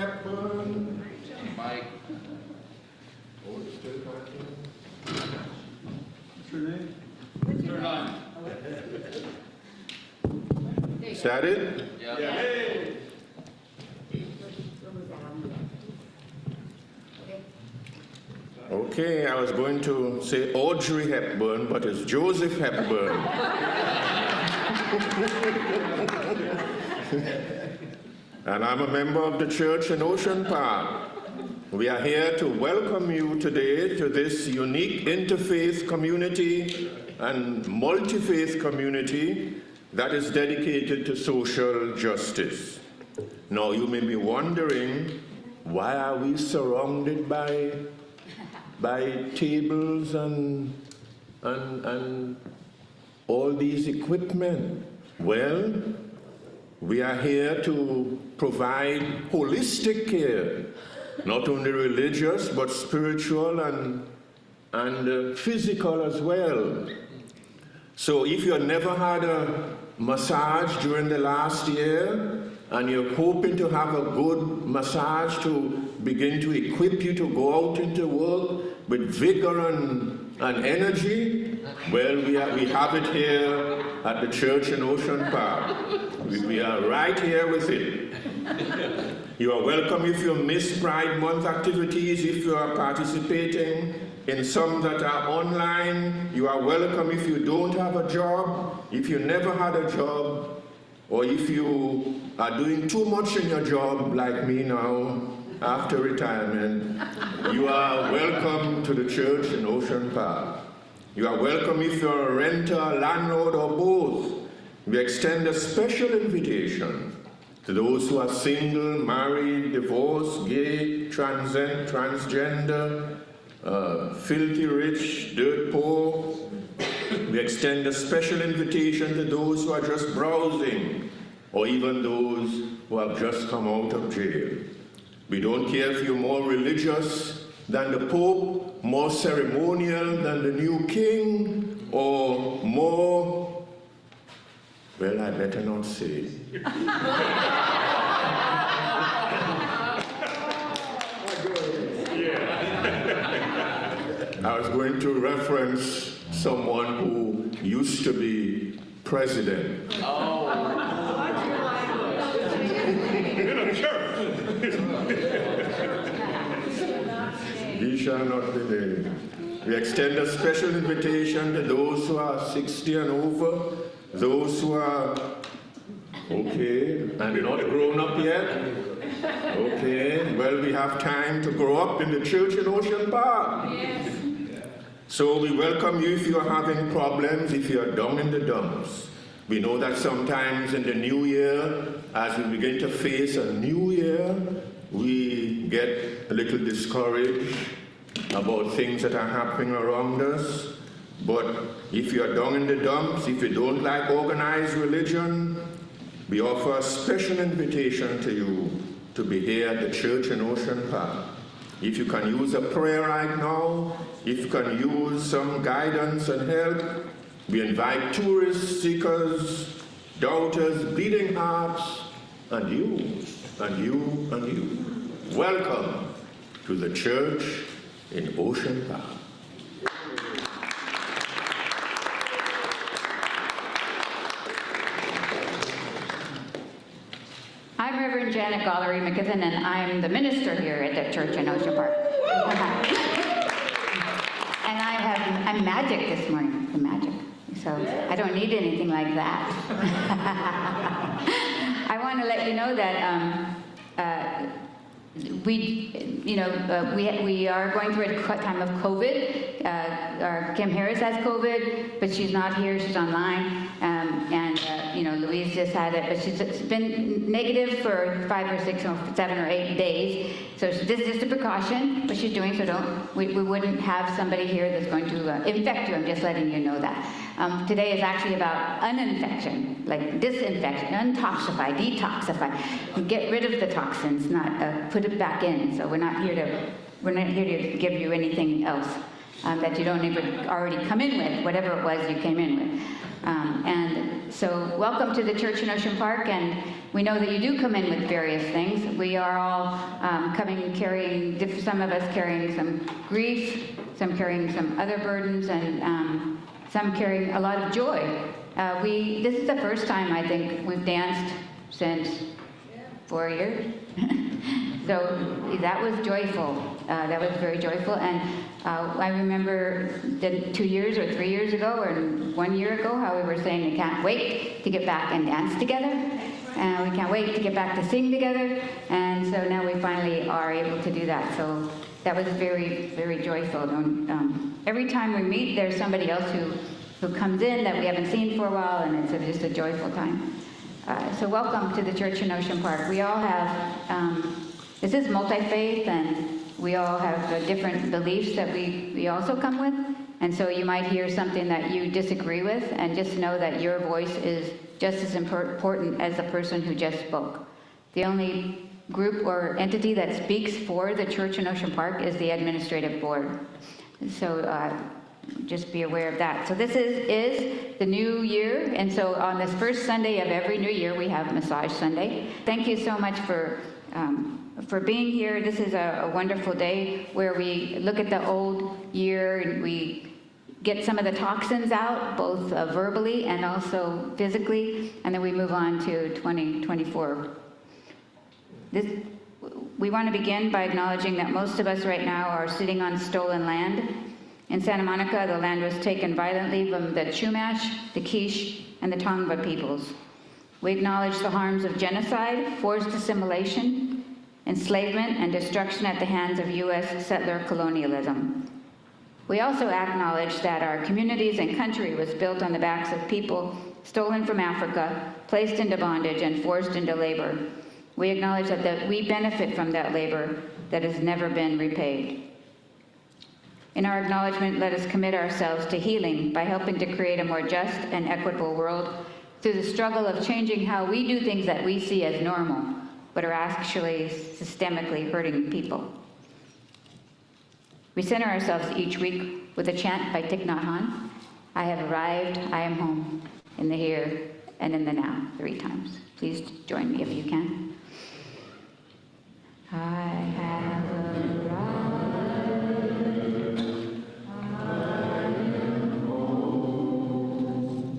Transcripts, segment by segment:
Hepburn. Mike. Oh, it's still talking. What's your name? Turn on. Is that it? Yeah. Hey! Okay, I was going to say Audrey Hepburn, but it's Joseph Hepburn. And I'm a member of the church in Ocean Park. We are here to welcome you today to this unique interfaith community and multi-faith community that is dedicated to social justice. Now you may be wondering, why are we surrounded by tables and all these equipment? Well, we are here to provide holistic care, not only religious but spiritual and physical as well. So if you have never had a massage during the last year and you're hoping to have a good massage to begin to equip you to go out into work with vigor and energy, well, we have it here at the church in Ocean Park. We are right here with it. You are welcome if you miss Pride Month activities, if you are participating in some that are online. You are welcome if you don't have a job, if you never had a job, or if you are doing too much in your job like me now after retirement. You are welcome to the church in Ocean Park. You are welcome if you're a renter, landlord, or both. We extend a special invitation to those who are single, married, divorced, gay, transgender, filthy rich, dirt poor. We extend a special invitation to those who are just browsing, or even those who have just come out of jail. We don't care if you're more religious than the Pope, more ceremonial than the new king, or more, well, I better not say. I was going to reference someone who used to be president. Oh. In a church! He shall not be named. We extend a special invitation to those who are 60 and over, those who are okay and not grown up yet. Okay, well, we have time to grow up in the church in Ocean Park. Yes. So we welcome you if you are having problems, if you are down in the dumps. We know that sometimes in the new year, as we begin to face a new year, we get a little discouraged about things that are happening around us. But if you are down in the dumps, if you don't like organized religion, we offer a special invitation to you to be here at the church in Ocean Park. If you can use a prayer right now, if you can use some guidance and help, we invite tourists, seekers, doubters, bleeding hearts, and you, and you, and you. Welcome to the church in Ocean Park. I'm Reverend Janet Gollery McKeithan, and I'm the minister here at the church in Ocean Park. And I'm magic this morning, I'm magic. So I don't need anything like that. I want to let you know that we are going through a time of COVID. Our Kim Harris has COVID, but she's not here, she's online. Louise just had it, but she's been negative for 5 or 6 or 7 or 8 days. So this is just a precaution, what she's doing, so we wouldn't have somebody here that's going to infect you. I'm just letting you know that. Today is actually about uninfection, like disinfection, untoxify, detoxify. Get rid of the toxins, not put it back in. So we're not here to give you anything else. that you don't even already come in with, whatever it was you came in with. And so welcome to the church in Ocean Park, and we know that you do come in with various things. We are all coming carrying, some of us carrying some grief, some carrying some other burdens, and some carrying a lot of joy. This is the first time I think we've danced since 4 years. So that was joyful. That was very joyful. And I remember that 2 years or 3 years ago or 1 year ago how we were saying we can't wait to get back and dance together. And we can't wait to get back to sing together. And so now we finally are able to do that. So that was very, very joyful. Every time we meet, there's somebody else who comes in that we haven't seen for a while, and it's just a joyful time. So welcome to the church in Ocean Park. We all have, this is multi-faith, and we all have different beliefs that we also come with. And so you might hear something that you disagree with, and just know that your voice is just as important as the person who just spoke. The only group or entity that speaks for the church in Ocean Park is the administrative board. So just be aware of that. So this is the new year, and so on this first Sunday of every new year, we have Massage Sunday. Thank you so much for being here. This is a wonderful day where we look at the old year and we get some of the toxins out, both verbally and also physically, and then we move on to 2024. We want to begin by acknowledging that most of us right now are sitting on stolen land. In Santa Monica, the land was taken violently from the Chumash, the Quiche, and the Tongva peoples. We acknowledge the harms of genocide, forced assimilation, enslavement, and destruction at the hands of U.S. settler colonialism. We also acknowledge that our communities and country was built on the backs of people stolen from Africa, placed into bondage, and forced into labor. We acknowledge that we benefit from that labor that has never been repaid. In our acknowledgement, let us commit ourselves to healing by helping to create a more just and equitable world through the struggle of changing how we do things that we see as normal, but are actually systemically hurting people. We center ourselves each week with a chant by Thich Nhat Hanh. I have arrived, I am home, in the here and in the now, 3 times. Please join me if you can. I have arrived, I am home,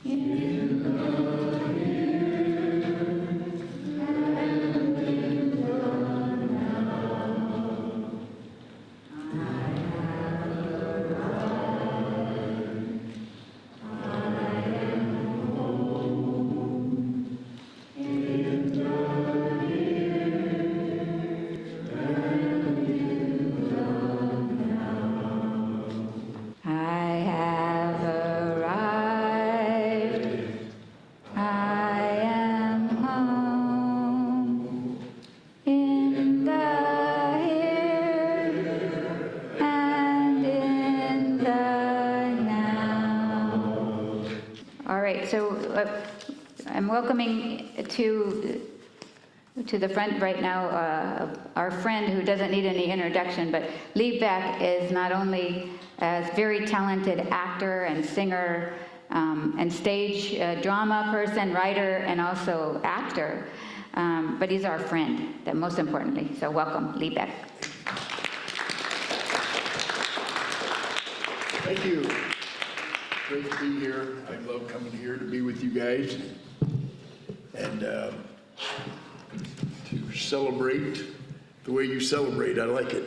in the here and in the now. I have arrived, I am home, in the I'm welcoming to the front right now our friend who doesn't need any introduction, but Lee Boek is not only a very talented actor and singer and stage drama person, writer, and also actor, but he's our friend, most importantly. So welcome, Lee Boek. Thank you. Great to be here. I love coming here to be with you guys and to celebrate the way you celebrate. I like it.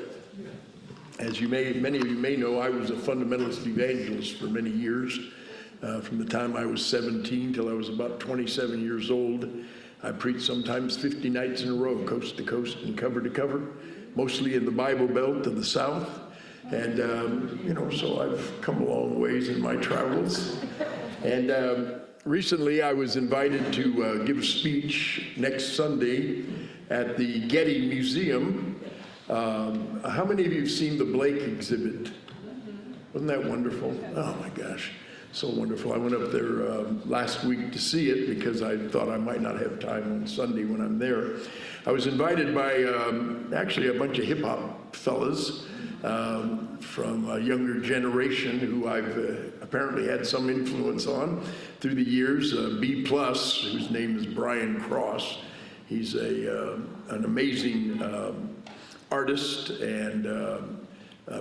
As many of you may know, I was a fundamentalist evangelist for many years. From the time I was 17 till I was about 27 years old. I preached sometimes 50 nights in a row, coast to coast and cover to cover, mostly in the Bible Belt of the South. And, so I've come a long ways in my travels. And recently I was invited to give a speech next Sunday at the Getty Museum. How many of you have seen the Blake exhibit? Wasn't that wonderful? Oh my gosh, so wonderful. I went up there last week to see it because I thought I might not have time on Sunday when I'm there. I was invited by actually a bunch of hip hop fellas from a younger generation who I've apparently had some influence on through the years. B+, whose name is Brian Cross. He's an amazing artist and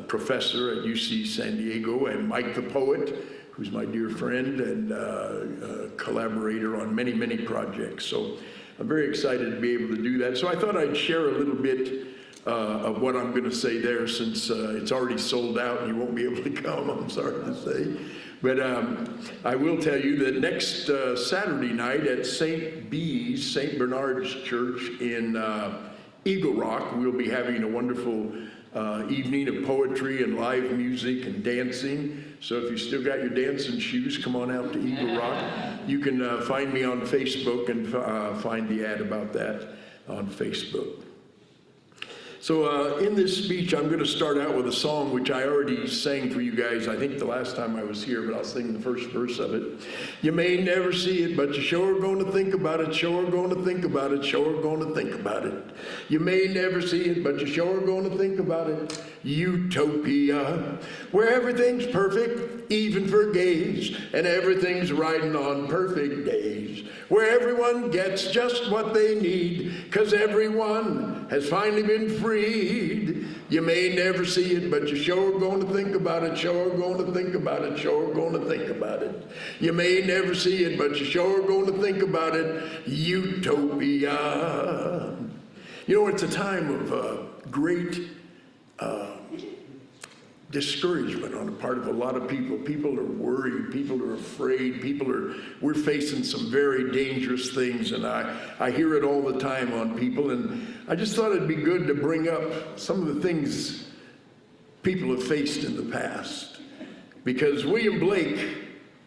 professor at UC San Diego, and Mike the Poet, who's my dear friend and collaborator on many, many projects. So I'm very excited to be able to do that. So I thought I'd share a little bit of what I'm going to say there, since it's already sold out and you won't be able to come, I'm sorry to say. But I will tell you that next Saturday night at St. Bernard's Church in Eagle Rock, we'll be having a wonderful evening of poetry and live music and dancing. So if you still got your dancing shoes, come on out to Eagle Rock. You can find me on Facebook and find the ad about that on Facebook. So in this speech, I'm going to start out with a song which I already sang for you guys, I think the last time I was here, but I'll sing the first verse of it. You may never see it, but you sure are going to think about it, sure are going to think about it, sure are going to think about it. You may never see it, but you sure are going to think about it. Utopia, where everything's perfect, even for gays, and everything's riding on perfect days, where everyone gets just what they need, 'cause everyone has finally been freed. You may never see it, but you sure are going to think about it, sure are going to think about it, sure are going to think about it. You may never see it, but you sure are going to think about it. Utopia. You know, it's a time of great discouragement on the part of a lot of people. People are worried, people are afraid, we're facing some very dangerous things, and I hear it all the time on people, and I just thought it'd be good to bring up some of the things people have faced in the past. Because William Blake,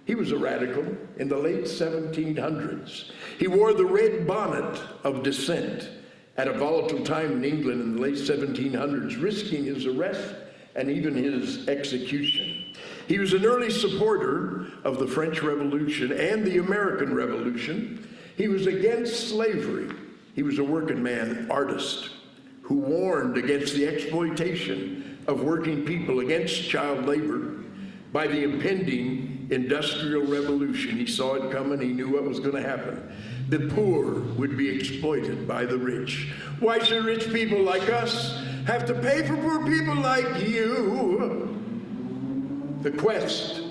he was a radical in the late 1700s. He wore the red bonnet of dissent at a volatile time in England in the late 1700s, risking his arrest and even his execution. He was an early supporter of the French Revolution and the American Revolution. He was against slavery. He was a working man artist who warned against the exploitation of working people, against child labor. By the impending Industrial Revolution, he saw it coming, he knew what was going to happen. The poor would be exploited by the rich. Why should rich people like us have to pay for poor people like you? The quest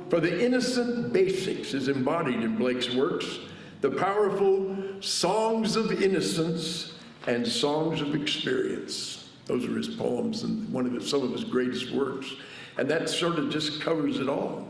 for the innocent basics is embodied in Blake's works, the powerful songs of innocence and songs of experience. Those are his poems and some of his greatest works. And that sort of just covers it all.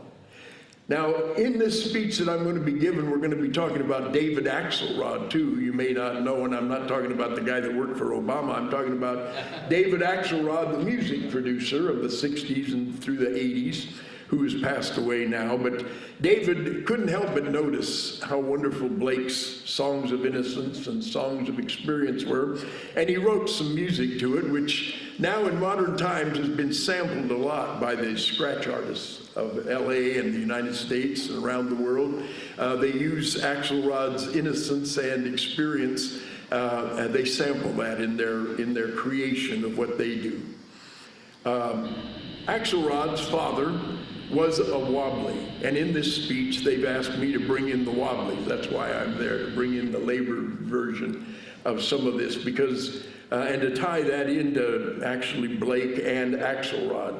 Now, in this speech that I'm going to be giving, we're going to be talking about David Axelrod, too. You may not know, and I'm not talking about the guy that worked for Obama. I'm talking about David Axelrod, the music producer of the 60s and through the 80s, who has passed away now. But David couldn't help but notice how wonderful Blake's songs of innocence and songs of experience were. And he wrote some music to it, which now in modern times has been sampled a lot by the scratch artists of LA and the United States and around the world. They use Axelrod's innocence and experience, and they sample that in their creation of what they do. Axelrod's father was a wobbly, and in this speech they've asked me to bring in the wobblies. That's why I'm there, to bring in the labor version of some of this, because and to tie that into actually Blake and Axelrod.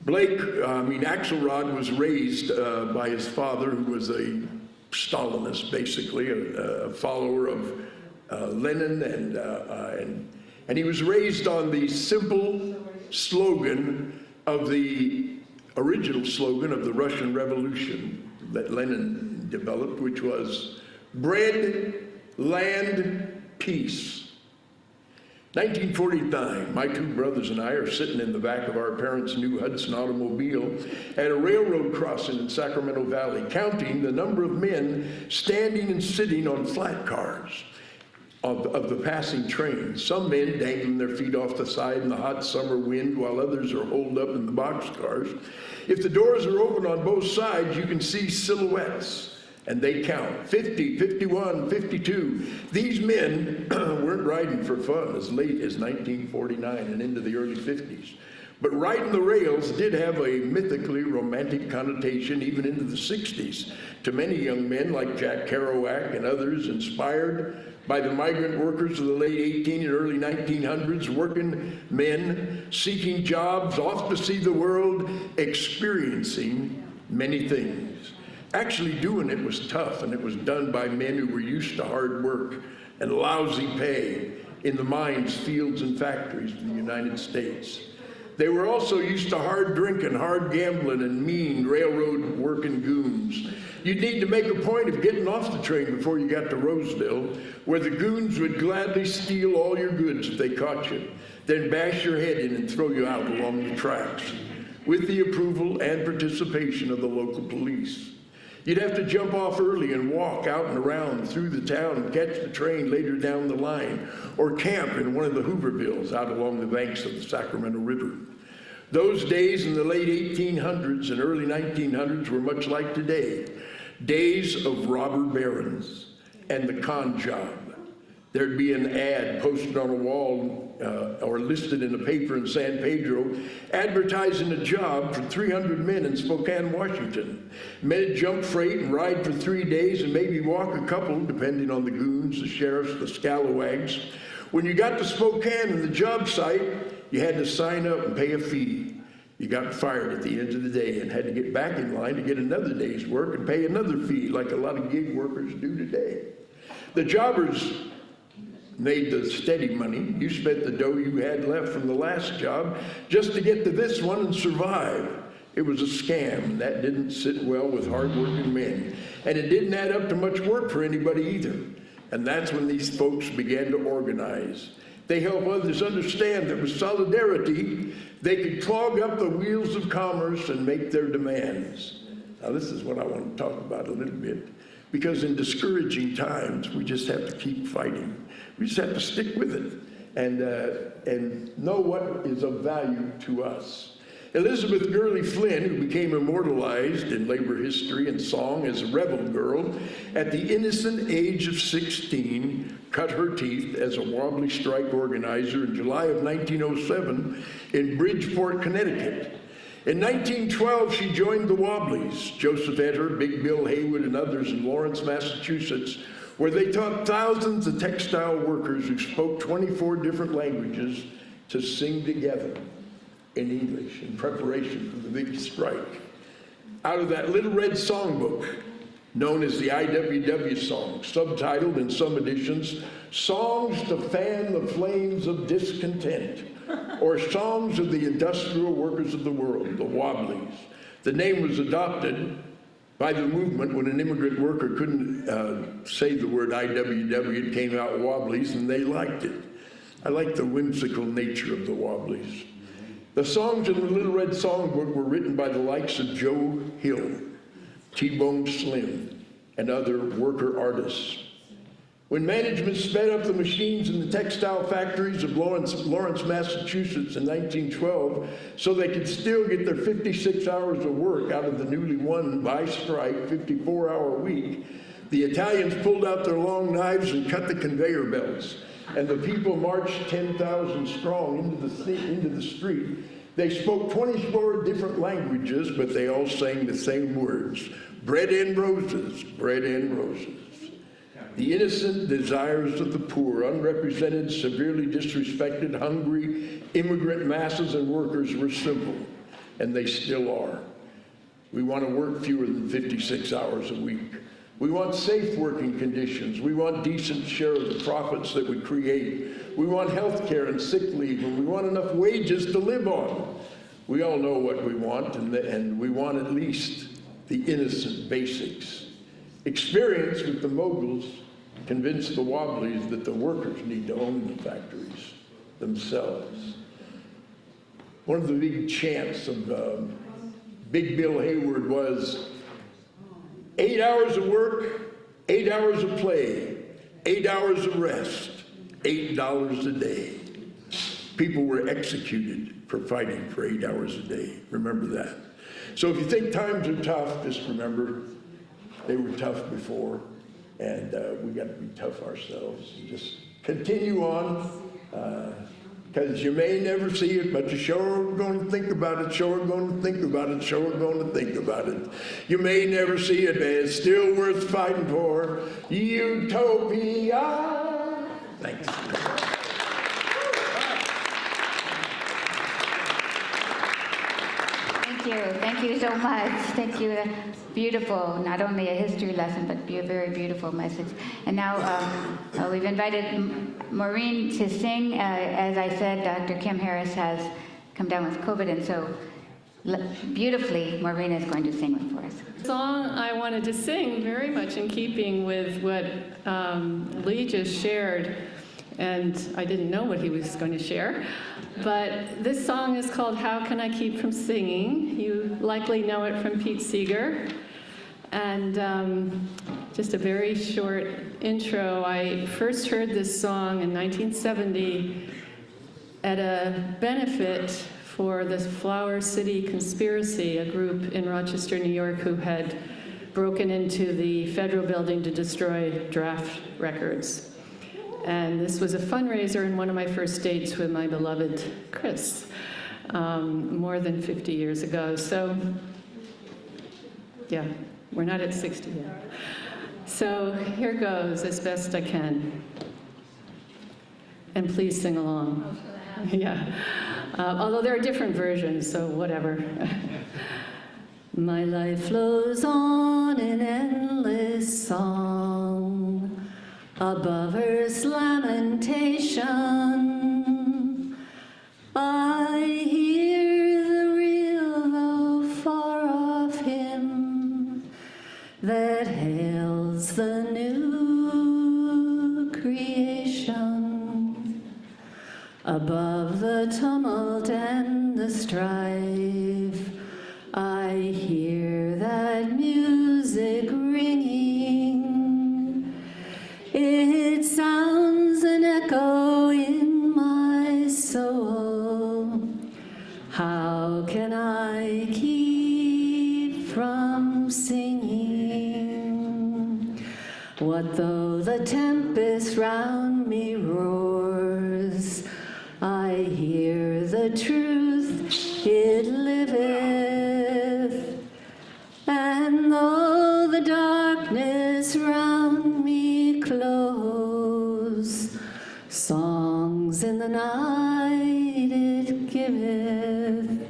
Axelrod was raised by his father, who was a Stalinist, basically, a follower of Lenin, and he was raised on the simple slogan of the original slogan of the Russian Revolution that Lenin developed, which was bread, land, peace. 1949, my two brothers and I are sitting in the back of our parents' new Hudson automobile at a railroad crossing in Sacramento Valley, counting the number of men standing and sitting on flat cars of the passing train. Some men dangling their feet off the side in the hot summer wind, while others are holed up in the boxcars. If the doors are open on both sides, you can see silhouettes. And they count 50, 51, 52. These men weren't riding for fun as late as 1949 and into the early 50s. But riding the rails did have a mythically romantic connotation even into the 60s to many young men like Jack Kerouac and others, inspired by the migrant workers of the late 18 and early 1900s, working men seeking jobs, off to see the world, experiencing many things. Actually doing it was tough, and it was done by men who were used to hard work and lousy pay in the mines, fields, and factories of the United States. They were also used to hard drinking, hard gambling, and mean railroad working goons. You'd need to make a point of getting off the train before you got to Roseville, where the goons would gladly steal all your goods if they caught you, then bash your head in and throw you out along the tracks, with the approval and participation of the local police. You'd have to jump off early and walk out and around through the town and catch the train later down the line, or camp in one of the Hoovervilles out along the banks of the Sacramento River. Those days in the late 1800s and early 1900s were much like today, days of robber barons and the con job. There'd be an ad posted on a wall or listed in a paper in San Pedro advertising a job for 300 men in Spokane, Washington. Men jump freight and ride for 3 days and maybe walk a couple, depending on the goons, the sheriffs, the scalawags. When you got to Spokane and the job site, you had to sign up and pay a fee. You got fired at the end of the day and had to get back in line to get another day's work and pay another fee, like a lot of gig workers do today. The jobbers made the steady money. You spent the dough you had left from the last job just to get to this one and survive. It was a scam, and that didn't sit well with hardworking men. And it didn't add up to much work for anybody either. And that's when these folks began to organize. They help others understand that with solidarity, they could clog up the wheels of commerce and make their demands. Now, this is what I want to talk about a little bit, because in discouraging times, we just have to keep fighting. We just have to stick with it and know what is of value to us. Elizabeth Gurley Flynn, who became immortalized in labor history and song as a rebel girl, at the innocent age of 16, cut her teeth as a wobbly strike organizer in July of 1907 in Bridgeport, Connecticut. In 1912, she joined the Wobblies, Joseph Etter, Big Bill Haywood, and others in Lawrence, Massachusetts, where they taught thousands of textile workers who spoke 24 different languages to sing together in English in preparation for the big strike. Out of that little red songbook, known as the IWW song, subtitled in some editions, Songs to Fan the Flames of Discontent, or Songs of the Industrial Workers of the World, the Wobblies. The name was adopted by the movement when an immigrant worker couldn't say the word IWW, it came out Wobblies, and they liked it. I like the whimsical nature of the Wobblies. The songs in the Little Red Songbook were written by the likes of Joe Hill, T-Bone Slim, and other worker artists. When management sped up the machines in the textile factories of Lawrence, Massachusetts in 1912, so they could still get their 56 hours of work out of the newly won by strike 54-hour week, the Italians pulled out their long knives and cut the conveyor belts, and the people marched 10,000 strong into the street. They spoke 24 different languages, but they all sang the same words: bread and roses, bread and roses. The innocent desires of the poor, unrepresented, severely disrespected, hungry, immigrant masses and workers were simple, and they still are. We want to work fewer than 56 hours a week. We want safe working conditions. We want decent share of the profits that we create. We want health care and sick leave, and we want enough wages to live on. We all know what we want, and we want at least the innocent basics. Experience with the moguls convinced the Wobblies that the workers need to own the factories themselves. One of the big chants of Big Bill Haywood was 8 hours of work, 8 hours of play, 8 hours of rest, $8 a day. People were executed for fighting for 8 hours a day. Remember that. So if you think times are tough, just remember they were tough before, and we got to be tough ourselves. Just continue on. Because you may never see it, but you sure are going to think about it, sure are going to think about it, sure are going to think about it. You may never see it, but it's still worth fighting for. Utopia. Thanks. Thank you so much. Thank you. Beautiful, not only a history lesson, but a very beautiful message. And now we've invited Maureen to sing. As I said, Dr. Kim Harris has come down with COVID, and so beautifully, Maureen is going to sing one for us. The song I wanted to sing, very much in keeping with what Lee just shared, and I didn't know what he was going to share. But this song is called How Can I Keep From Singing? You likely know it from Pete Seeger. And just a very short intro. I first heard this song in 1970 at a benefit for the Flower City Conspiracy, a group in Rochester, New York, who had broken into the federal building to destroy draft records. And this was a fundraiser in one of my first dates with my beloved Chris, more than 50 years ago. So, yeah, we're not at 60 yet. So here goes as best I can. And please sing along. Yeah. Although there are different versions, so whatever. My life flows on in endless song. Above earth's lamentation, I hear the real though far off hymn that hails the new creation. Above the tumult and the strife, I hear that music ringing. It sounds an echo in my soul. How can I keep from singing? What though the tempest round me roars? I hear the truth, it liveth. And though the darkness round me close, songs in the night it giveth.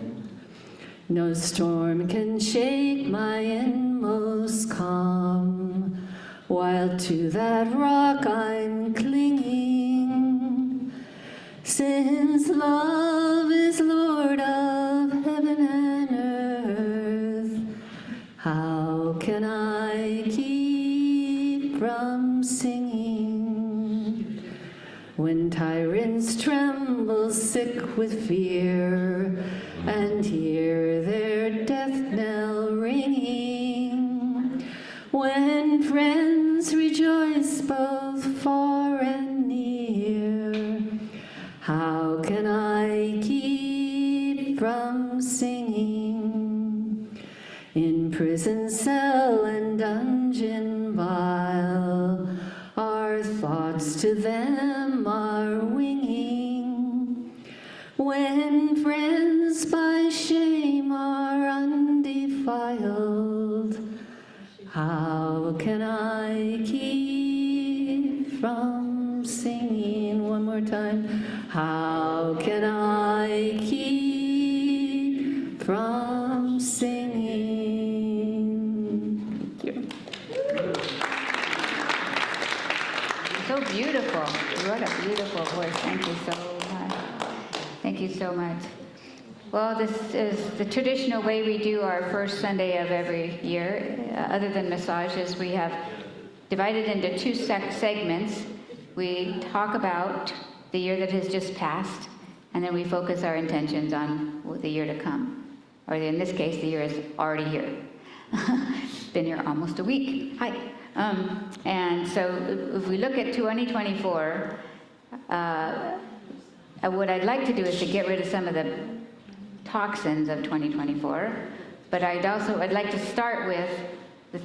No storm can shake my inmost calm, while to that rock I'm clinging. Since love is Lord of heaven and earth, how can I keep from singing? When tyrants tremble sick with fear and hear their death knell ringing, when friends rejoice both far and near, how can I keep from singing? In prison cell and dungeon vile, our thoughts to them are winging. When friends by shame are undefiled, how can I keep from singing? One more time. How can I keep from singing? Thank you. So beautiful. What a beautiful voice. Thank you so much. Thank you so much. Well, this is the traditional way we do our first Sunday of every year. Other than massages, we have divided into two segments. We talk about the year that has just passed, and then we focus our intentions on the year to come. Or in this case, the year is already here. It's been here almost a week. Hi. And so if we look at 2024, what I'd like to do is to get rid of some of the toxins of 2024, but I'd like to start with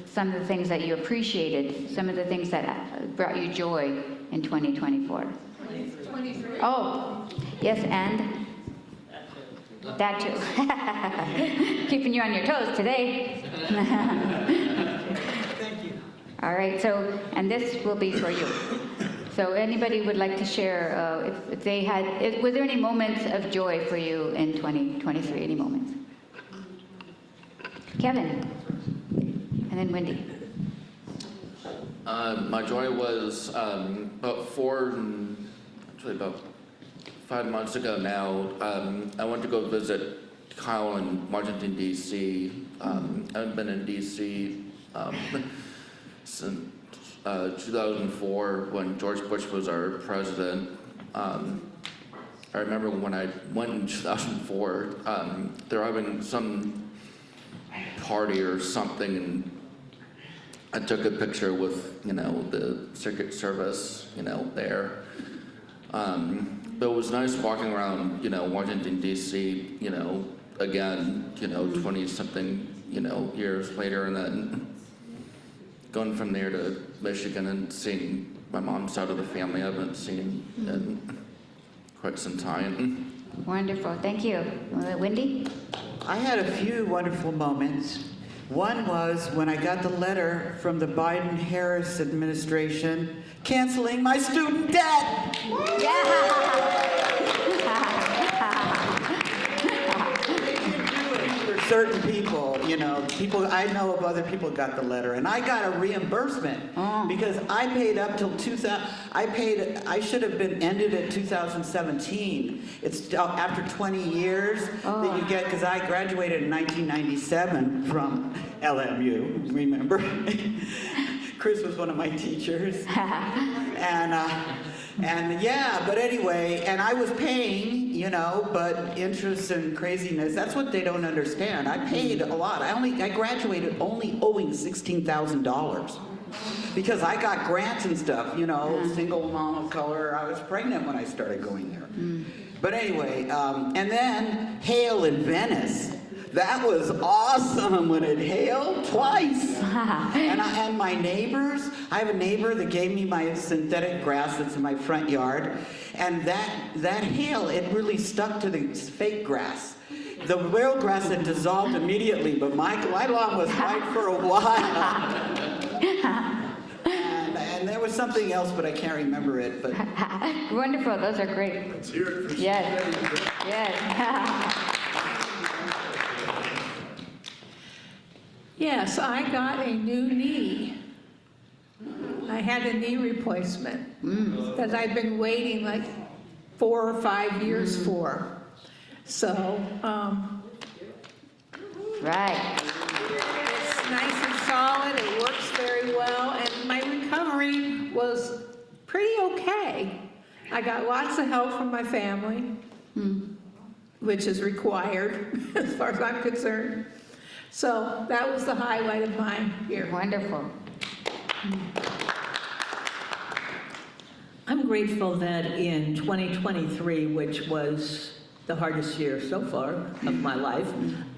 some of the things that you appreciated, some of the things that brought you joy in 2024. Oh, yes, and that too. Keeping you on your toes today. Thank you. All right, so, and this will be for you. So anybody would like to share, if they had, was there any moments of joy for you in 2023, any moments? Kevin, and then Wendy. My joy was about 5 months ago now. I went to go visit Kyle in Washington, D.C. I haven't been in D.C. Since 2004 when George Bush was our president. I remember when I went in 2004, they were having some party or something, and I took a picture with, the Secret Service, there. But it was nice walking around, Washington, D.C., again, 20-something, years later, and then going from there to Michigan and seeing my mom's side of the family I haven't seen in quite some time. Wonderful, thank you. Wendy? I had a few wonderful moments. One was when I got the letter from the Biden-Harris administration canceling my student debt. For certain people, I know of other people got the letter, and I got a reimbursement because I paid up till 2000. I should have been ended at 2017. It's after 20 years that you get, because I graduated in 1997 from LMU. Remember, Chris was one of my teachers, and yeah, but anyway, and I was paying, but interest and craziness, that's what they don't understand. I paid a lot. I graduated only owing $16,000 because I got grants and stuff, single mom of color. I was pregnant when I started going there. But anyway, and then hail in Venice. That was awesome when it hailed twice. And my neighbors, I have a neighbor that gave me my synthetic grass that's in my front yard. And that hail, it really stuck to the fake grass. The real grass had dissolved immediately, but my lawn was white for a while. And there was something else, but I can't remember it. But Wonderful, those are great. Let's hear it for Yes, yes. Yes, I got a new knee. I had a knee replacement that I've been waiting like 4 or 5 years for. So, Right. it's nice and solid, it works very well, and my recovery was pretty okay. I got lots of help from my family, which is required as far as I'm concerned. So that was the highlight of my year. Wonderful. I'm grateful that in 2023, which was the hardest year so far of my life,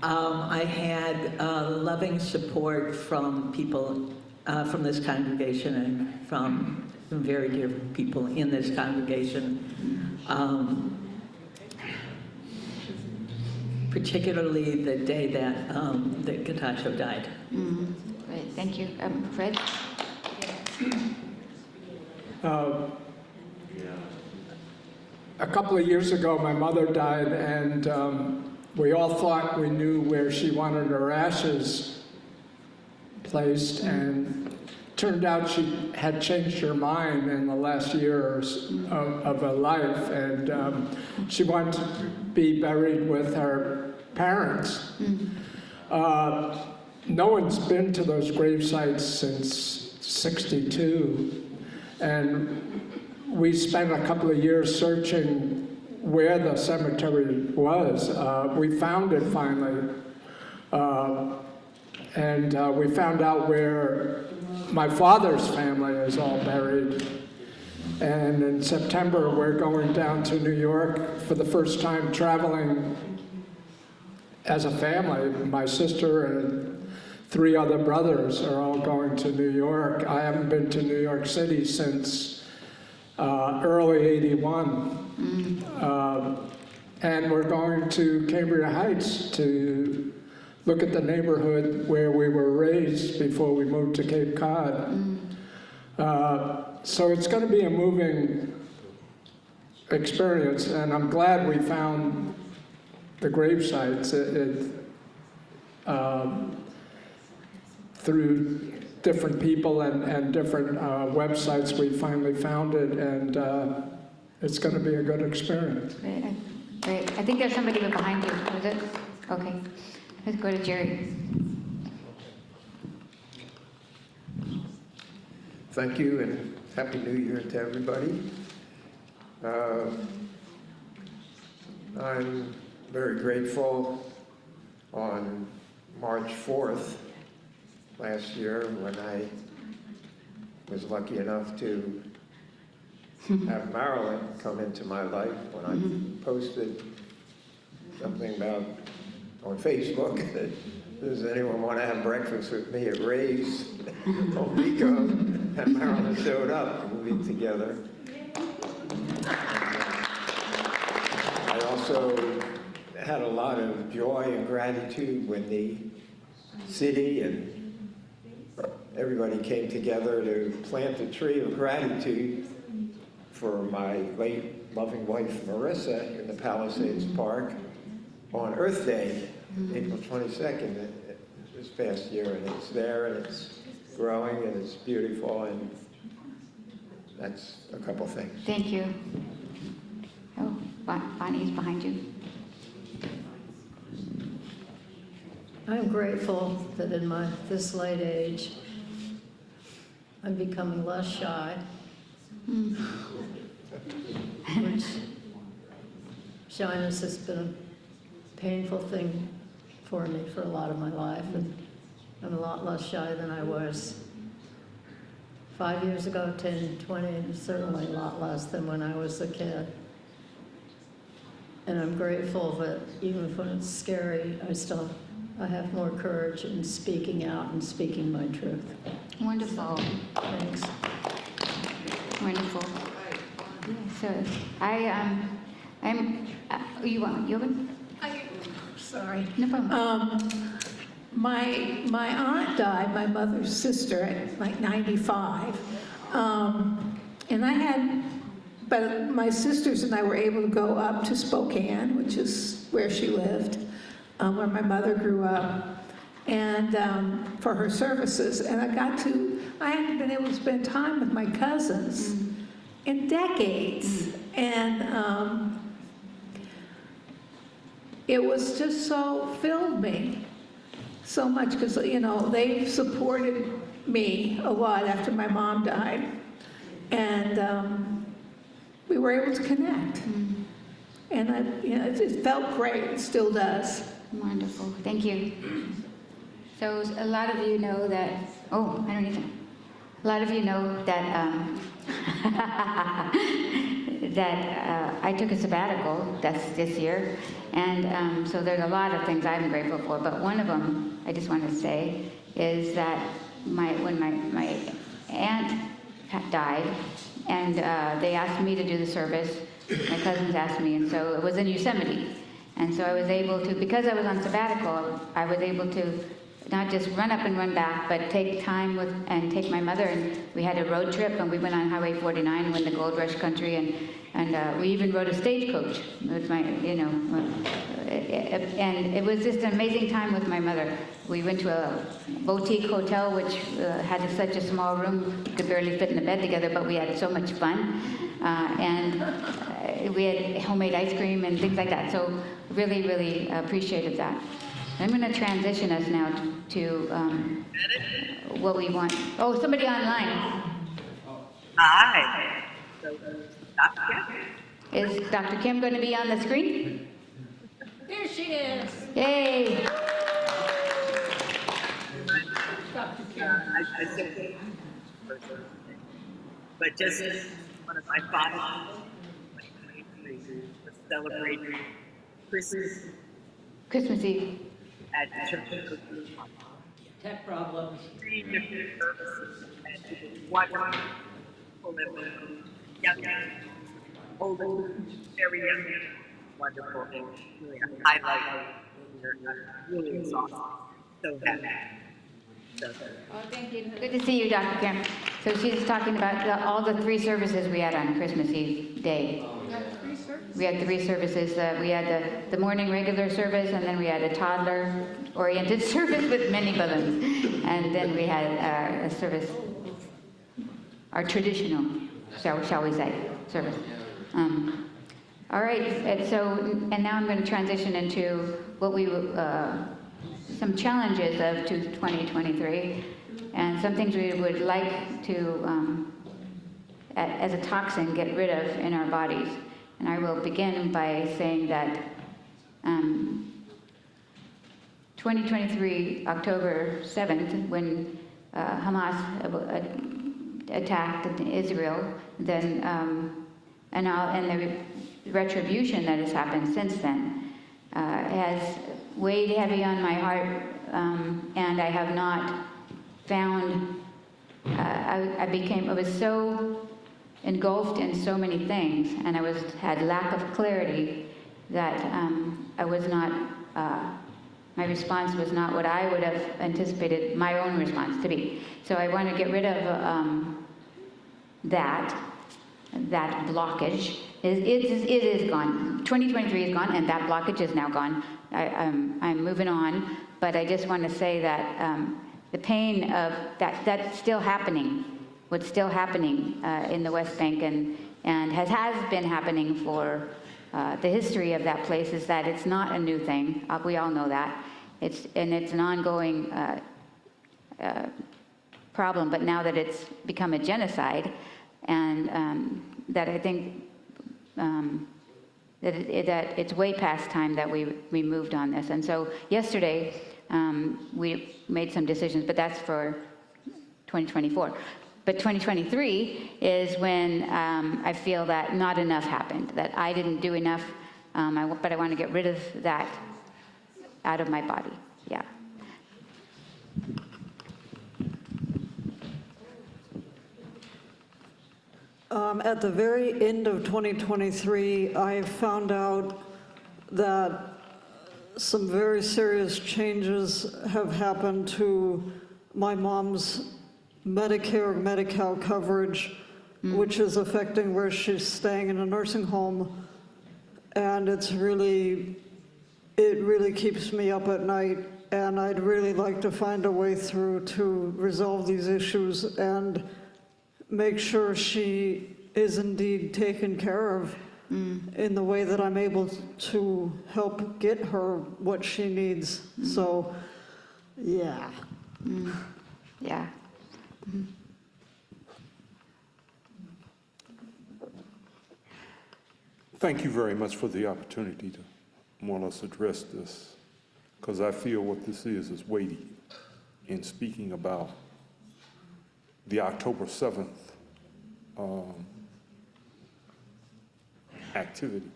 I had loving support from people from this congregation and from some very dear people in this congregation. Particularly the day that Gatacho died. Great, thank you. Fred? A couple of years ago, my mother died, and we all thought we knew where she wanted her ashes placed, and turned out she had changed her mind in the last year of her life, and she wanted to be buried with her parents. No one's been to those grave sites since '62, and we spent a couple of years searching where the cemetery was. We found it finally, and we found out where my father's family is all buried. And in September, we're going down to New York for the first time traveling as a family. My sister and 3 other brothers are all going to New York. I haven't been to New York City since early 81. And we're going to Cambria Heights to look at the neighborhood where we were raised before we moved to Cape Cod. So it's going to be a moving experience, and I'm glad we found the grave sites. Through different people and different websites, we finally found it, and it's going to be a good experience. Great. I think there's somebody behind you. Is it? Okay. Let's go to Jerry. Thank you, and Happy New Year to everybody. I'm very grateful. On March 4th last year, when I was lucky enough to have Marilyn come into my life, when I posted something about on Facebook that, does anyone want to have breakfast with me at Ray's on Rico? And Marilyn showed up, and we ate together. And, I also had a lot of joy and gratitude when the city and everybody came together to plant a tree of gratitude for my late loving wife Marissa in the Palisades Park on Earth Day, April 22nd this past year, and it's there and it's growing and it's beautiful, and that's a couple things. Thank you. Oh, Bonnie's behind you. I'm grateful that in this late age, I'm becoming less shy. Which shyness has been a painful thing for me for a lot of my life, and I'm a lot less shy than I was 5 years ago, 10, 20, and certainly a lot less than when I was a kid. And I'm grateful that even when it's scary, I have more courage in speaking out and speaking my truth. Wonderful. Thanks. Wonderful. So you open? Sorry. No problem. My aunt died, my mother's sister, at like 95. But my sisters and I were able to go up to Spokane, which is where she lived, where my mother grew up, and for her services. And I hadn't been able to spend time with my cousins in decades. And it was just filled me so much, because, they supported me a lot after my mom died. And we were able to connect. And it felt great, it still does. Wonderful. Thank you. So a lot of you know that, oh, I don't either. A lot of you know that I took a sabbatical this year, and so there's a lot of things I'm grateful for, but one of them I just want to say is that when my aunt died, and they asked me to do the service, my cousins asked me, and so it was in Yosemite, and so I was able to, because I was on sabbatical, I was able to not just run up and run back, but take time and take my mother, and we had a road trip, and we went on Highway 49 and went to Gold Rush Country, and we even rode a stagecoach with my, and it was just an amazing time with my mother. We went to a boutique hotel, which had such a small room, we could barely fit in the bed together, but we had so much fun, and we had homemade ice cream and things like that, so really, really appreciated that. I'm going to transition us now to what we want. Oh, somebody online. Hi. So, Dr. Kim? Is Dr. Kim going to be on the screen? There she is. Yay! Dr. Kim. I said, but just one of my fathers was celebrating Christmas Eve. at the church. Tech problems. 3 different services, and it was wonderful. young, older, very young, wonderful, really a highlight. Really exhausted. So happy. So, Oh, thank you. Good to see you, Dr. Kim. So she's talking about all the 3 services we had on Christmas Eve day. We had 3 services. We had the morning regular service, and then we had a toddler-oriented service with many balloons. And then we had a service, our traditional, shall we say, service. All right, and now I'm going to transition into what some challenges of 2023, and some things we would like to, as a toxin, get rid of in our bodies. And I will begin by saying that 2023, October 7th, when Hamas attacked Israel, then and the retribution that has happened since then has weighed heavy on my heart, and I have not found. I was so engulfed in so many things, and I had lack of clarity that I was not. My response was not what I would have anticipated my own response to be. So I want to get rid of that blockage. It is gone. 2023 is gone, and that blockage is now gone. I'm moving on, but I just want to say that the pain of that's still happening. What's still happening in the West Bank and has been happening for the history of that place is that it's not a new thing. We all know that. It's an ongoing problem, but now that it's become a genocide, and that I think that it's way past time that we moved on this. And so yesterday we made some decisions, but that's for 2024. But 2023 is when I feel that not enough happened, that I didn't do enough, but I want to get rid of that out of my body. Yeah. At the very end of 2023, I found out that some very serious changes have happened to my mom's Medicare, Medi-Cal coverage, which is affecting where she's staying in a nursing home. And it really keeps me up at night. And I'd really like to find a way through to resolve these issues and make sure she is indeed taken care of in the way that I'm able to help get her what she needs. So, yeah. Yeah. Thank you very much for the opportunity to more or less address this, because I feel what this is weighty in speaking about the October 7th activity.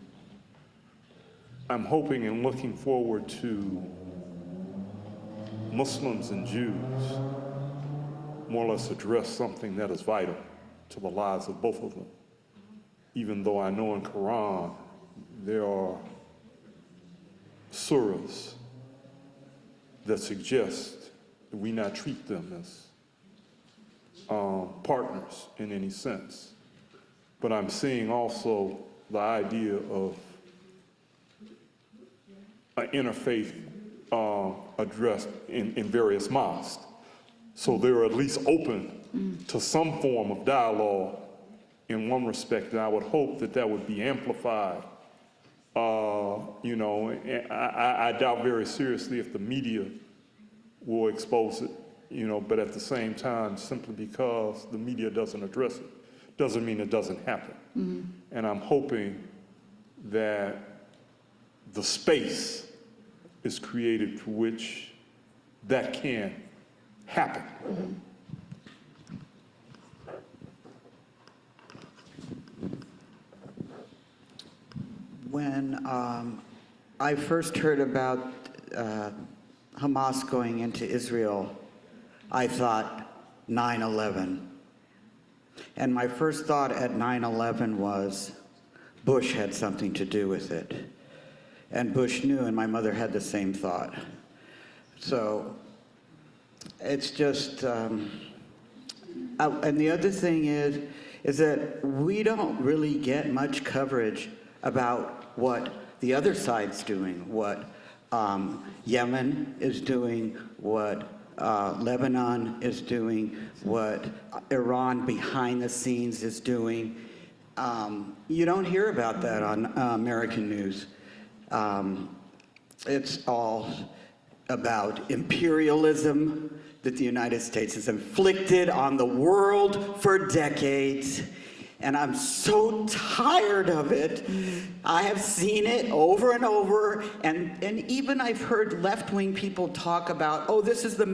I'm hoping and looking forward to Muslims and Jews more or less address something that is vital to the lives of both of them. Even though I know in Quran there are surahs that suggest that we not treat them as partners in any sense. But I'm seeing also the idea of an interfaith addressed in various mosques. So they're at least open to some form of dialogue in one respect, and I would hope that that would be amplified. You know, I doubt very seriously if the media will expose it, you know, but at the same time, simply because the media doesn't address it, doesn't mean it doesn't happen. And I'm hoping that the space is created for which that can happen. When I first heard about Hamas going into Israel, I thought 9/11. And my first thought at 9/11 was Bush had something to do with it. And Bush knew, and my mother had the same thought. So it's just, and the other thing is that we don't really get much coverage about what the other side's doing, what Yemen is doing, what Lebanon is doing, what Iran behind the scenes is doing. You don't hear about that on American news. It's all about imperialism that the United States has inflicted on the world for decades. And I'm so tired of it. I have seen it over and over, and even I've heard left-wing people talk about, oh, this is the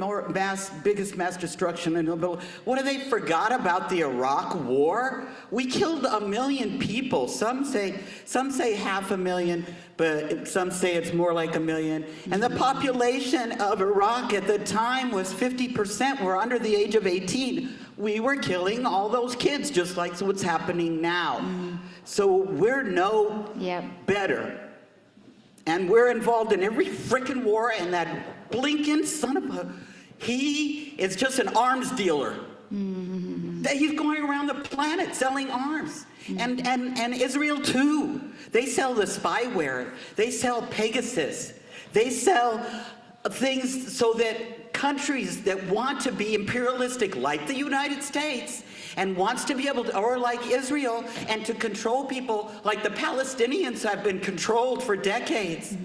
biggest mass destruction in the world. What, have they forgot about the Iraq War? We killed 1 million people. Some say 500,000, but some say it's more like 1 million. And the population of Iraq at the time was 50% were under the age of 18. We were killing all those kids, just like what's happening now. So we're no better. And we're involved in every frickin' war, and that Blinken son of a, he is just an arms dealer. He's going around the planet selling arms. And Israel too. They sell the spyware. They sell Pegasus. They sell things so that countries that want to be imperialistic, like the United States, and wants to be able to, or like Israel, and to control people like the Palestinians have been controlled for decades.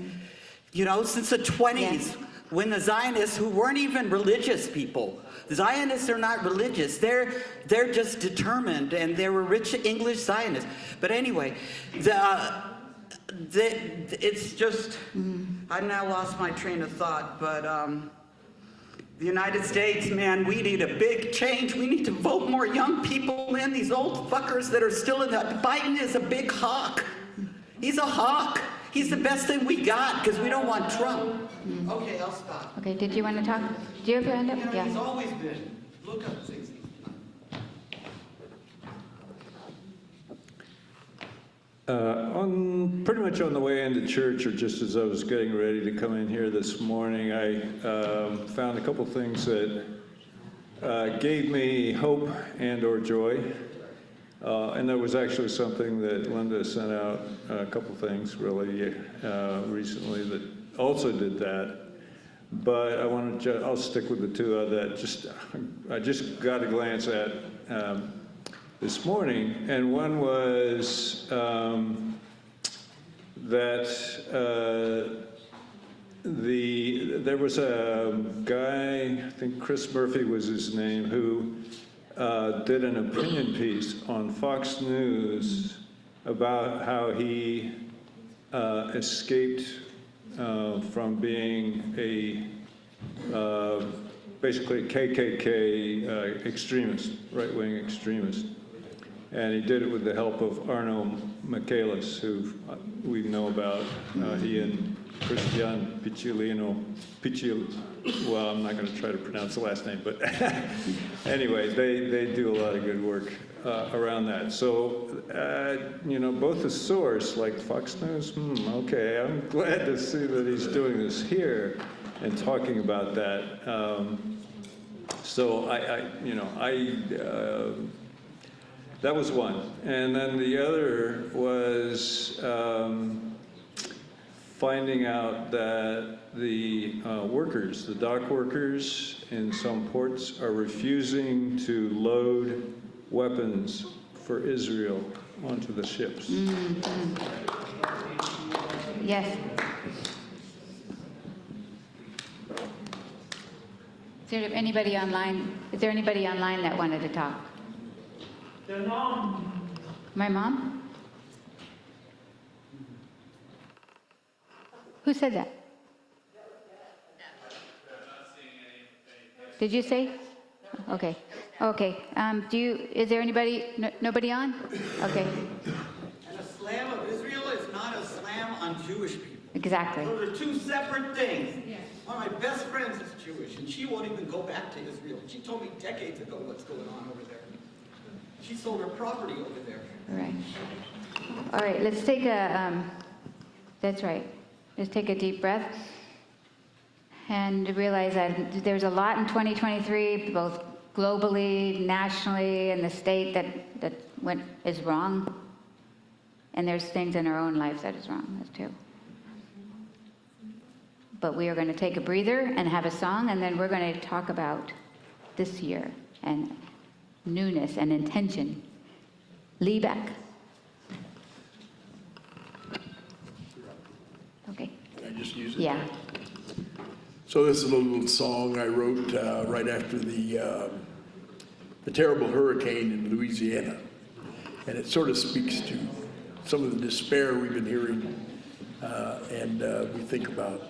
You know, since the 20s, when the Zionists, who weren't even religious people, the Zionists are not religious, they're just determined, and they were rich English Zionists. But anyway, it's just, I've now lost my train of thought, but the United States, man, we need a big change. We need to vote more young people in. These old fuckers that are still in that. Biden is a big hawk. He's a hawk. He's the best thing we got because we don't want Trump. Okay, I'll stop. Okay, did you want to talk? Do you have your hand up? You know, he's always been. Look up 60. Pretty much on the way into church, or just as I was getting ready to come in here this morning, I found a couple things that gave me hope and or joy. And there was actually something that Linda sent out, a couple things really recently that also did that. But I want to, I'll stick with the two that I just got a glance at this morning, and one was that there was a guy, I think Chris Murphy was his name, who did an opinion piece on Fox News about how he escaped from being basically a KKK extremist, right-wing extremist. And he did it with the help of Arno Michaelis, who we know about. He and Christian Picciolino, well, I'm not going to try to pronounce the last name, but anyway, they do a lot of good work around that. So, you know, both the source, like Fox News, okay, I'm glad to see that he's doing this here and talking about that. So that was one. And then the other was finding out that the workers, the dock workers in some ports, are refusing to load weapons for Israel onto the ships. Yes. Is there anybody online? Is there anybody online that wanted to talk? Their mom. My mom? Who said that? Did you say? Okay. Okay. Is there anybody? Nobody on? Okay. And a slam of Israel is not a slam on Jewish people. Exactly. Those are two separate things. One of my best friends is Jewish, and she won't even go back to Israel. She told me decades ago what's going on over there. She sold her property over there. All right, let's take a, that's right. Let's take a deep breath and realize that there's a lot in 2023, both globally, nationally, and the state that is wrong. And there's things in our own lives that is wrong, that's too. But we are going to take a breather and have a song, and then we're going to talk about this year and newness and intention. Lee Boek. Okay. Can I just use it? Yeah. So this is a little song I wrote right after the terrible hurricane in Louisiana. And it sort of speaks to some of the despair we've been hearing and we think about.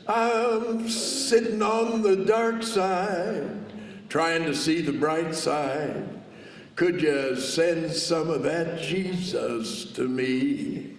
I'm sitting on the dark side, trying to see the bright side. Could you send some of that Jesus to me?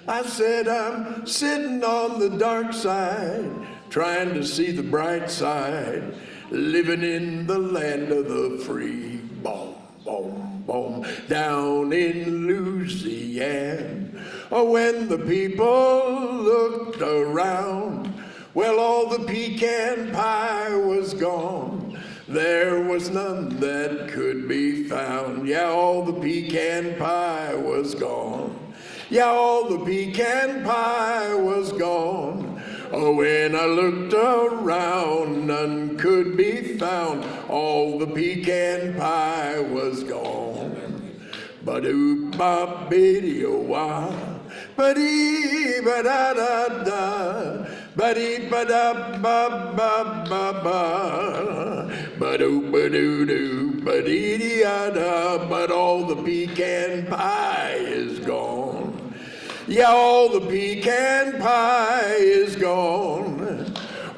I said, I'm sitting on the dark side, trying to see the bright side, living in the land of the free. Boom, boom, boom, down in Louisiana. Oh, when the people looked around, well, all the pecan pie was gone. There was none that could be found. Yeah, all the pecan pie was gone. Yeah, all the pecan pie was gone. Oh, when I looked around, none could be found. All the pecan pie was gone. Ba-doo-ba-biddy-o-wah, ba-dee-ba-da-da-da, ba-dee-ba-da-ba-ba-ba-ba, ba-doo-ba-doo-doo, ba-dee-dee-ah-da, but all the pecan pie is gone. Yeah, all the pecan pie is gone.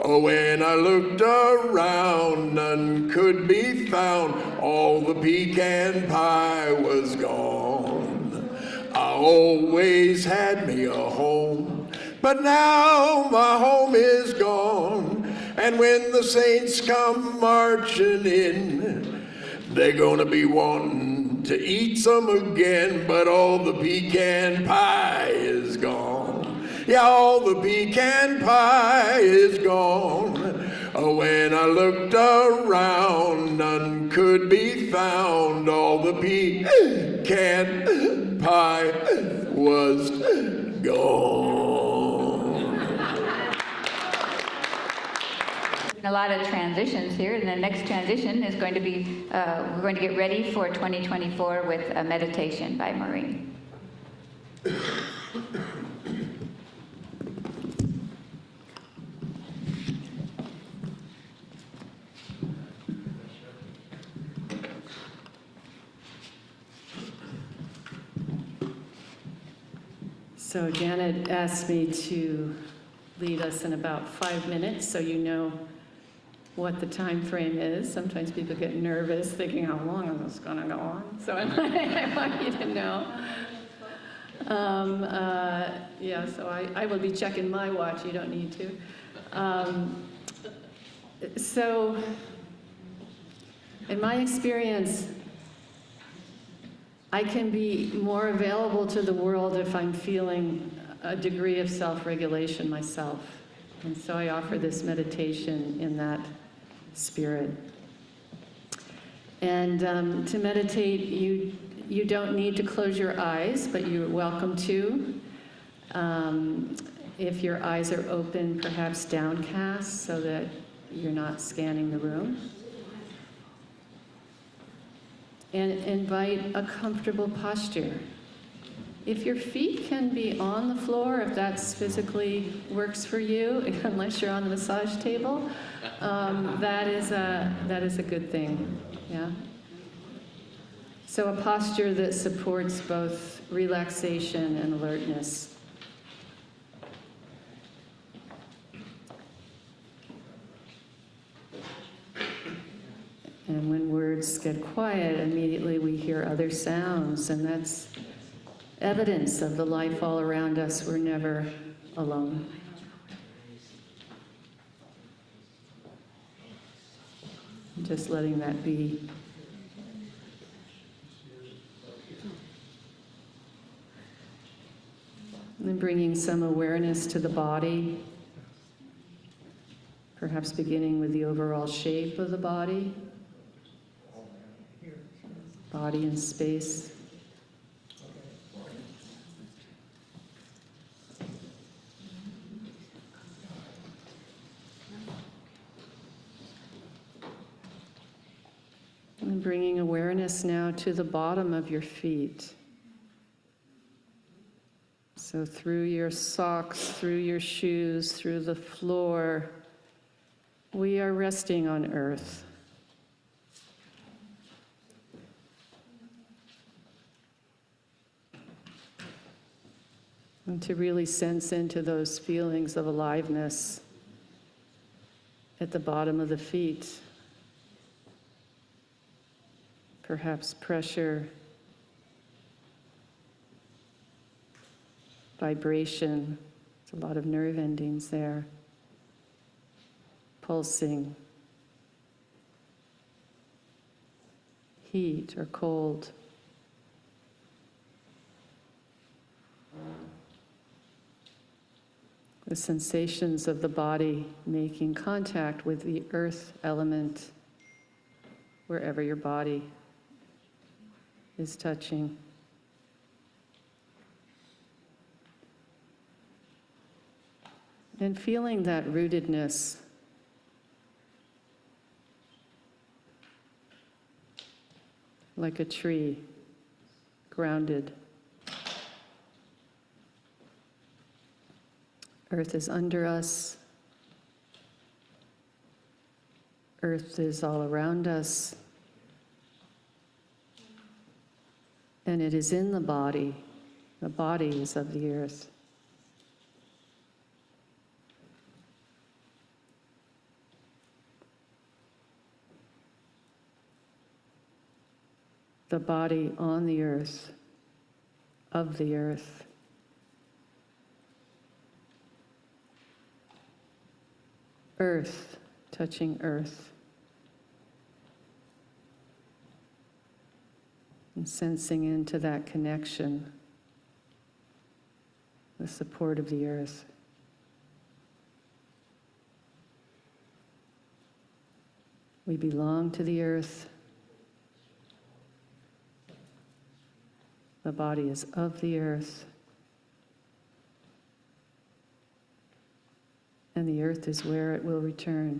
Oh, when I looked around, none could be found. All the pecan pie was gone. I always had me a home, but now my home is gone. And when the saints come marching in, they're gonna be wanting to eat some again, but all the pecan pie is gone. Yeah, all the pecan pie is gone. Oh, when I looked around, none could be found. All the pecan pie was gone. A lot of transitions here, and the next transition is going to be, we're going to get ready for 2024 with a meditation by Maureen. So Janet asked me to lead us in about 5 minutes, so you know what the time frame is. Sometimes people get nervous thinking how long is this going to go on, so I want you to know. Yeah, so I will be checking my watch. You don't need to. So in my experience, I can be more available to the world if I'm feeling a degree of self-regulation myself. And so I offer this meditation in that spirit. And to meditate, you don't need to close your eyes, but you're welcome to. If your eyes are open, perhaps downcast, so that you're not scanning the room. And invite a comfortable posture. If your feet can be on the floor, if that's physically works for you, unless you're on the massage table, that is a good thing, yeah? So a posture that supports both relaxation and alertness. And when words get quiet, immediately we hear other sounds, and that's evidence of the life all around us. We're never alone. Just letting that be. And bringing some awareness to the body, perhaps beginning with the overall shape of the body and space. And bringing awareness now to the bottom of your feet. So through your socks, through your shoes, through the floor, we are resting on earth. And to really sense into those feelings of aliveness at the bottom of the feet. Perhaps pressure, vibration, there's a lot of nerve endings there, pulsing, heat or cold. The sensations of the body making contact with the earth element wherever your body is touching. And feeling that rootedness. Like a tree, grounded. Earth is under us. Earth is all around us. And it is in the body. The body is of the earth. The body on the earth, of the earth. Earth touching earth. And sensing into that connection, the support of the earth. We belong to the earth. The body is of the earth. And the earth is where it will return.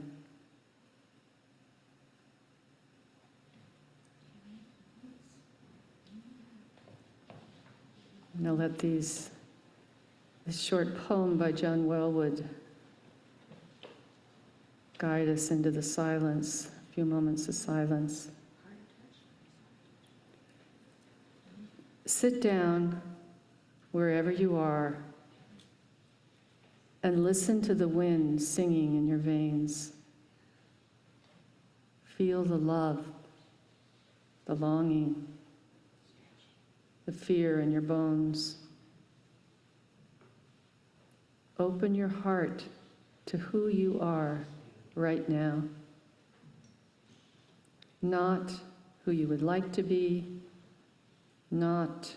Now let this short poem by John Wellwood guide us into the silence, a few moments of silence. Sit down wherever you are and listen to the wind singing in your veins. Feel the love, the longing, the fear in your bones. Open your heart to who you are right now. Not who you would like to be, not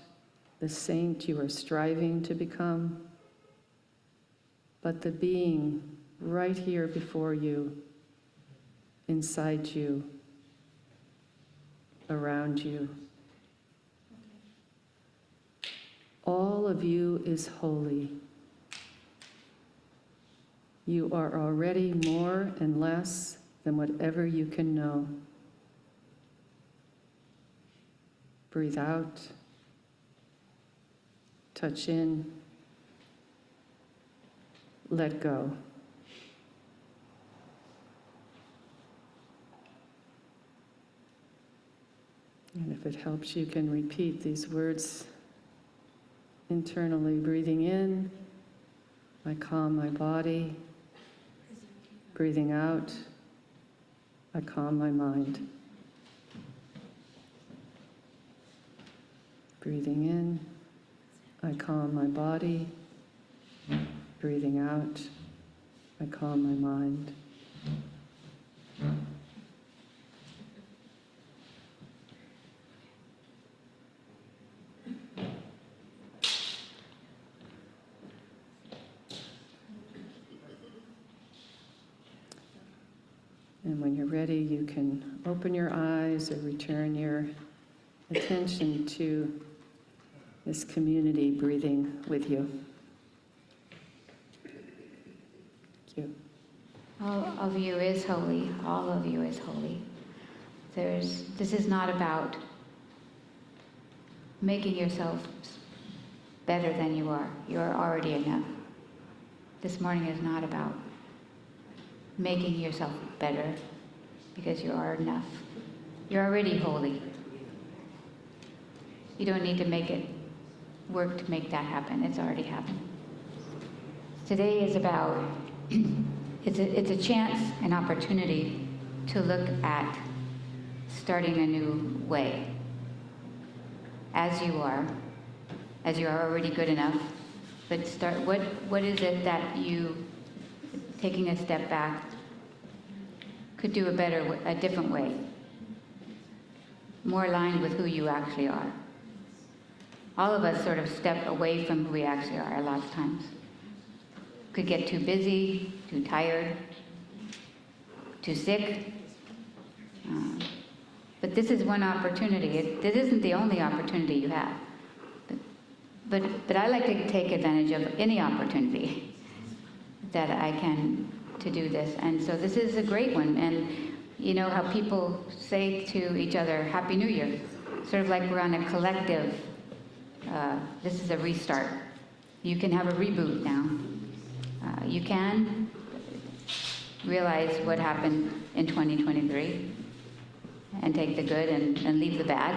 the saint you are striving to become, but the being right here before you, inside you, around you. All of you is holy. You are already more and less than whatever you can know. Breathe out, touch in, let go. And if it helps, you can repeat these words internally, breathing in, I calm my body. Breathing out, I calm my mind. Breathing in, I calm my body. Breathing out, I calm my mind. And when you're ready, you can open your eyes or return your attention to this community breathing with you. Thank you. All of you is holy. All of you is holy. This is not about making yourself better than you are. You're already enough. This morning is not about making yourself better because you are enough. You're already holy. You don't need to make it work to make that happen. It's already happened. Today is about, it's a chance, an opportunity to look at starting a new way. As you are already good enough, but start, what is it that you, taking a step back, could do a different way, more aligned with who you actually are. All of us sort of step away from who we actually are a lot of times. Could get too busy, too tired, too sick. But this is one opportunity. This isn't the only opportunity you have. But I like to take advantage of any opportunity that I can to do this. And so this is a great one. And you know how people say to each other, Happy New Year. Sort of like we're on a collective, this is a restart. You can have a reboot now. You can realize what happened in 2023 and take the good and leave the bad.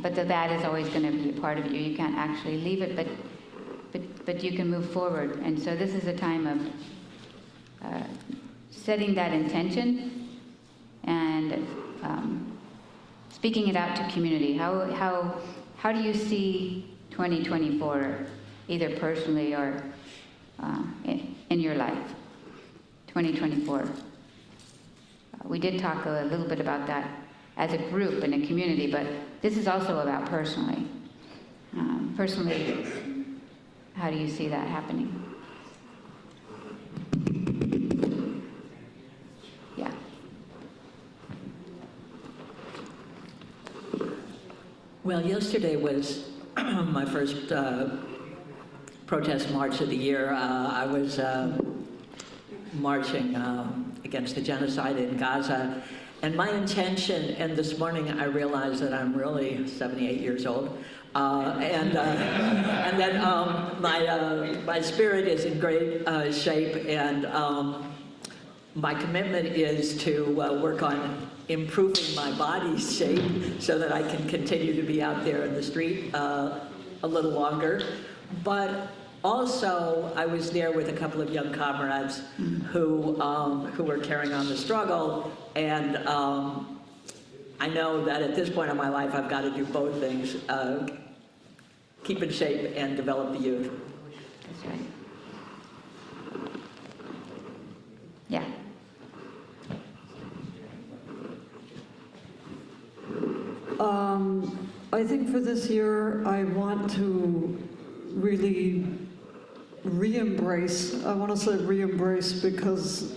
But the bad is always going to be a part of you. You can't actually leave it, but you can move forward. And so this is a time of setting that intention and speaking it out to community. How do you see 2024, either personally or in your life? 2024. We did talk a little bit about that as a group and a community, but this is also about personally. Personally, how do you see that happening? Yeah. Well, yesterday was my first protest march of the year. I was marching against the genocide in Gaza. And my intention, and this morning I realized that I'm really 78 years old, and that my spirit is in great shape, and my commitment is to work on improving my body's shape so that I can continue to be out there in the street a little longer. But also, I was there with a couple of young comrades who were carrying on the struggle, and I know that at this point in my life, I've got to do both things, keep in shape and develop the youth. That's right. Yeah. I think for this year, I want to really re-embrace, I want to say re-embrace because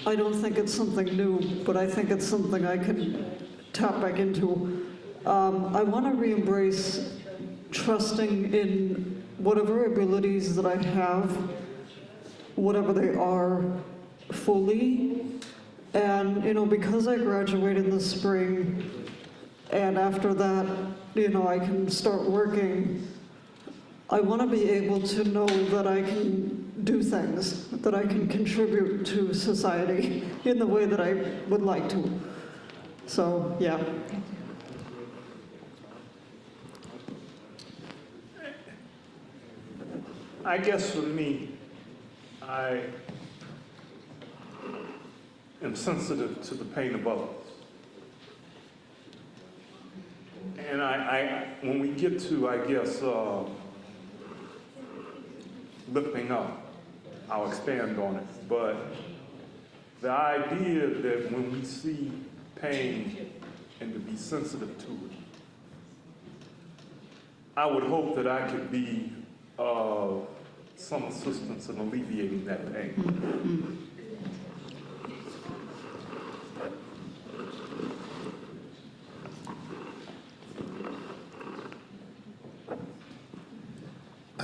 I don't think it's something new, but I think it's something I can tap back into. I want to re-embrace trusting in whatever abilities that I have, whatever they are, fully. And, you know, because I graduated in the spring, and after that, you know, I can start working, I want to be able to know that I can do things, that I can contribute to society in the way that I would like to. So, yeah. I guess for me, I am sensitive to the pain of others. And when we get to, I guess, lifting up, I'll expand on it. But the idea that when we see pain and to be sensitive to it, I would hope that I could be some assistance in alleviating that pain.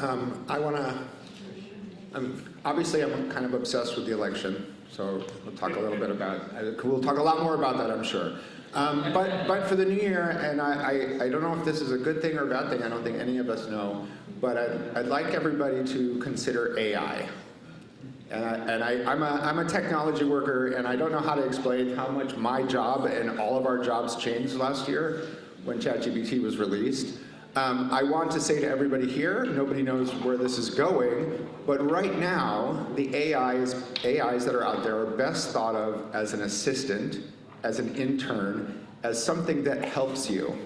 I want to, obviously I'm kind of obsessed with the election, so we'll talk a little bit about, we'll talk a lot more about that, I'm sure. But for the new year, and I don't know if this is a good thing or a bad thing, I don't think any of us know, but I'd like everybody to consider AI. And I'm a technology worker, and I don't know how to explain how much my job and all of our jobs changed last year when ChatGPT was released. I want to say to everybody here, nobody knows where this is going, but right now, the AIs that are out there are best thought of as an assistant, as an intern, as something that helps you.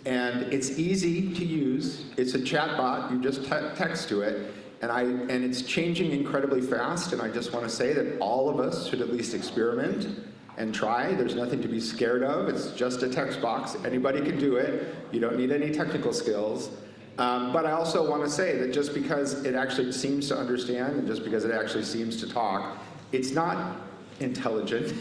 And it's easy to use. It's a chatbot. You just text to it. And it's changing incredibly fast, and I just want to say that all of us should at least experiment and try. There's nothing to be scared of. It's just a text box. Anybody can do it. You don't need any technical skills. But I also want to say that just because it actually seems to understand and just because it actually seems to talk, it's not intelligent.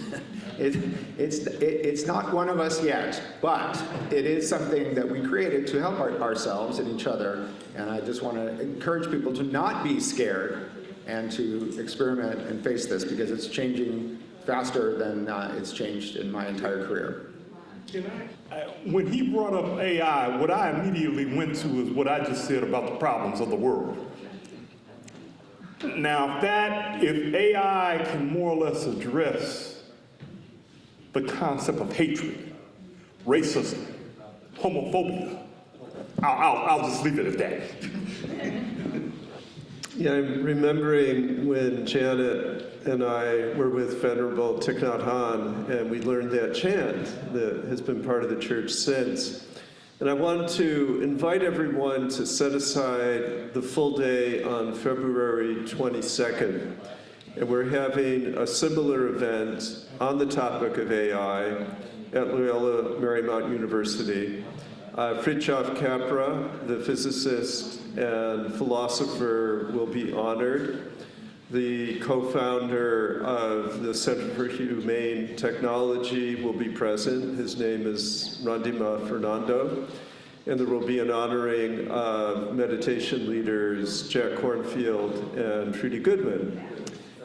It's not one of us yet, but it is something that we created to help ourselves and each other. And I just want to encourage people to not be scared and to experiment and face this, because it's changing faster than it's changed in my entire career. When he brought up AI, what I immediately went to is what I just said about the problems of the world. Now, if AI can more or less address the concept of hatred, racism, homophobia, I'll just leave it at that. Yeah, I'm remembering when Janet and I were with Venerable Thich Nhat Hanh, and we learned that chant that has been part of the church since. And I want to invite everyone to set aside the full day on February 22nd. And we're having a similar event on the topic of AI at Loyola Marymount University. Fritjof Capra, the physicist and philosopher, will be honored. The co-founder of the Center for Humane Technology will be present. His name is Randima Fernando. And there will be an honoring of meditation leaders Jack Kornfield and Trudy Goodman,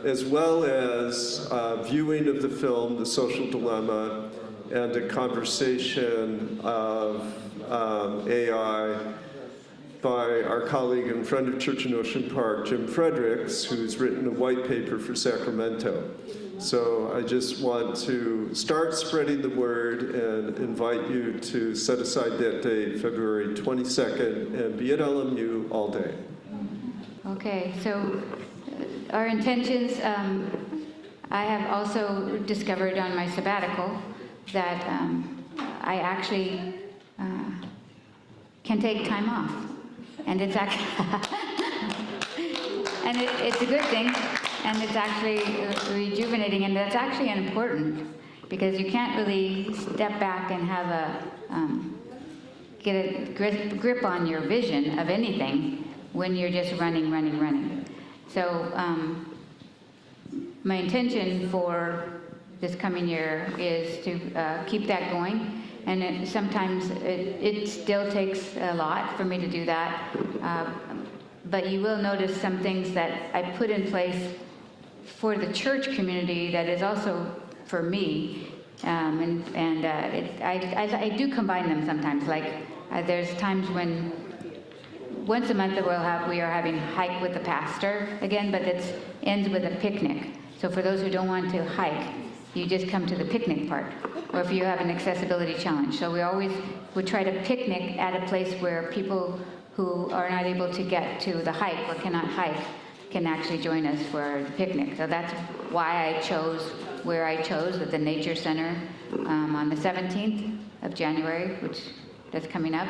as well as viewing of the film The Social Dilemma and a conversation of AI by our colleague and friend of Church in Ocean Park, Jim Fredericks, who's written a white paper for Sacramento. So I just want to start spreading the word and invite you to set aside that date, February 22nd, and be at LMU all day. Okay, so our intentions, I have also discovered on my sabbatical that I actually can take time off. And it's actually, and it's a good thing, and it's actually rejuvenating, and that's actually important, because you can't really step back and have get a grip on your vision of anything when you're just running. So my intention for this coming year is to keep that going. And sometimes it still takes a lot for me to do that. But you will notice some things that I put in place for the church community that is also for me. I do combine them sometimes. Like there's times when once a month we are having hike with the pastor again, but it ends with a picnic. So for those who don't want to hike, you just come to the picnic part, or if you have an accessibility challenge. So we always would try to picnic at a place where people who are not able to get to the hike or cannot hike can actually join us for the picnic. So that's why I chose where I chose, at the Nature Center on the 17th of January, which is coming up.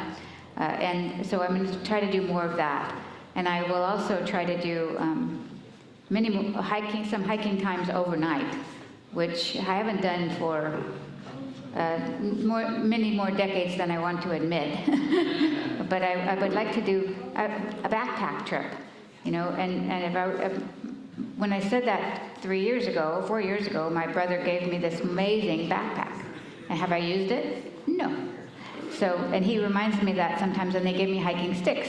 And so I'm going to try to do more of that. And I will also try to do some hiking times overnight, which I haven't done for many more decades than I want to admit. But I would like to do a backpack trip, and when I said that 4 years ago, my brother gave me this amazing backpack. And have I used it? No. So, and he reminds me that sometimes when they give me hiking sticks,